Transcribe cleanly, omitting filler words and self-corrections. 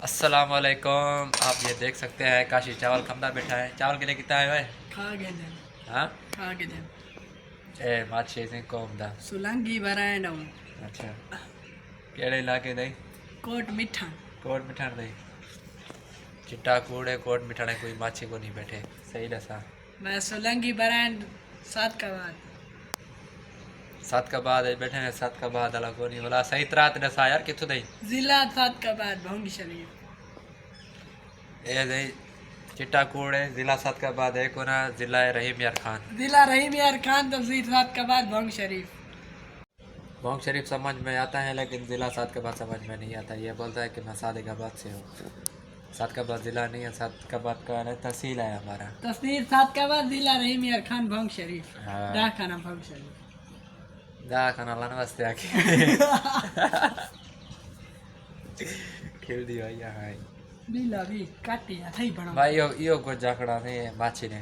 अस्सलाम वालेकुम। आप ये देख सकते हैं काशी चावल खमदा बैठा है। चावल के लिए कितना है भाई? खा गए थे। हाँ खा गए थे। ए माछी से कोमदा। सुलंगी बरायण अच्छा केड़े इलाके दई? कोट मिठा कोट मिठाण दई। चिट्टा कूड़े कोट मिठाणे कोई माछी को नहीं बैठे। सही दसा मैं सुलंगी बरायण 7 का बाद 7 का बाद बैठे हैं। 7 का बाद अलग को नहीं बोला। सही तरह दसा यार कितु दई? जिला 7 का बाद भोंगी शरीफ ए दई चिट्टा कूड़े जिला 7 का बाद है कोना जिला है रहीम यार खान। जिला रहीम यार खान तफसीर 7 का बाद भोंग शरीफ। भोंग शरीफ समझ में आता है लेकिन जिला 7 के बाद समझ में नहीं आता। ये बोलता है कि मैं सादिकाबाद से हूँ। 7 का बाद जिला नहीं है। 7 का बाद का है तहसील है हमारा। तफसीर 7 का बाद जिला रहीम यार खान भोंग शरीफ। हाँ। डा खाना भोंग शरीफ दा खाना लाने वास्ते आके खेल दी भाई यहाँ बिला भी काटी थई बड़ा भाई यो को जाकड़ा ने माछी ने